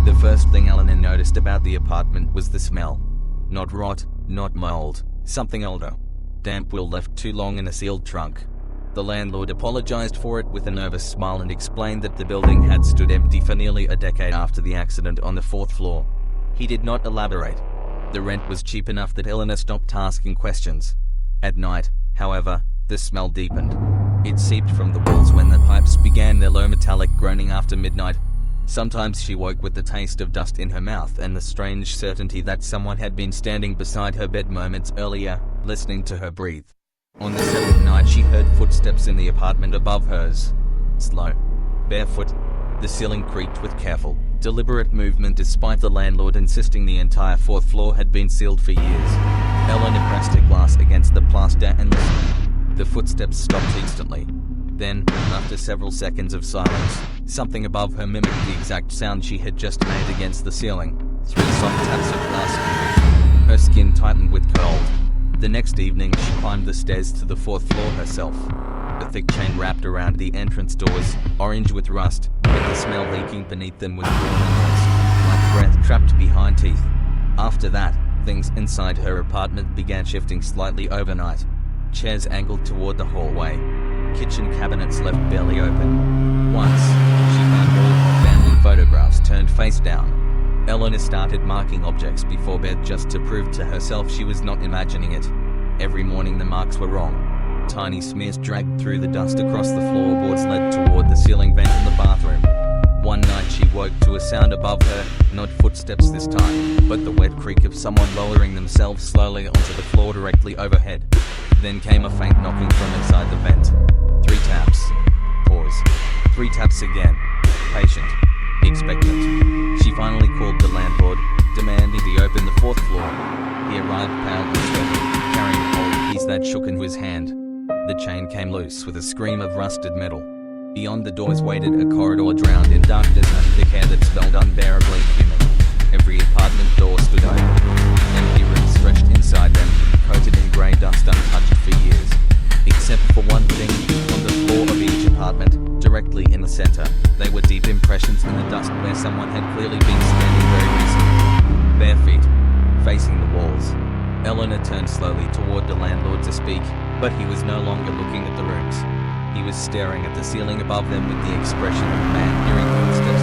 The first thing Eleanor noticed about the apartment was the smell. Not rot, not mold, something older. Damp will left too long in a sealed trunk. The landlord apologized for it with a nervous smile and explained that the building had stood empty for nearly a decade after the accident on the 4th floor. He did not elaborate. The rent was cheap enough that Eleanor stopped asking questions. At night, however, the smell deepened. It seeped from the walls when the pipes began their low metallic groaning after midnight. Sometimes she woke with the taste of dust in her mouth and the strange certainty that someone had been standing beside her bed moments earlier, listening to her breathe. On the 7th night she heard footsteps in the apartment above hers. Slow, barefoot. The ceiling creaked with careful, deliberate movement despite the landlord insisting the entire 4th floor had been sealed for years. Eleanor pressed her glass against the plaster and listened. The footsteps stopped instantly. Then, after several seconds of silence, something above her mimicked the exact sound she had just made against the ceiling. 3 soft taps of glass. Her skin tightened with cold. The next evening she climbed the stairs to the 4th floor herself. The thick chain wrapped around the entrance doors, orange with rust, but the smell leaking beneath them was warm and moist, like breath trapped behind teeth. After that, things inside her apartment began shifting slightly overnight. Chairs angled toward the hallway. Kitchen cabinets left barely open. Once, she found all her family photographs turned face down. Eleanor started marking objects before bed just to prove to herself she was not imagining it. Every morning the marks were wrong. Tiny smears dragged through the dust across the floorboards led toward the ceiling vent in the bathroom. One night she woke to a sound above her, not footsteps this time, but the wet creak of someone lowering themselves slowly onto the floor directly overhead. Then came a faint knocking from inside the vent. 3 taps. Pause. 3 taps again. Patient. Expectant. She finally called the landlord, demanding he open the 4th floor. He arrived pale and sweaty, carrying a old piece that shook into his hand. The chain came loose with a scream of rusted metal. Beyond the doors waited a corridor drowned in darkness and thick air that smelled unbearably human. Every apartment door stood open. Empty rooms stretched inside them, coated in grey dust untouched for years. Except for one thing, on the floor of each apartment, directly in the center, they were deep impressions in the dust where someone had clearly been standing very recently. Bare feet, facing the walls. Eleanor turned slowly toward the landlord to speak, but he was no longer looking at the rooms. He was staring at the ceiling above them with the expression of a man hearing footsteps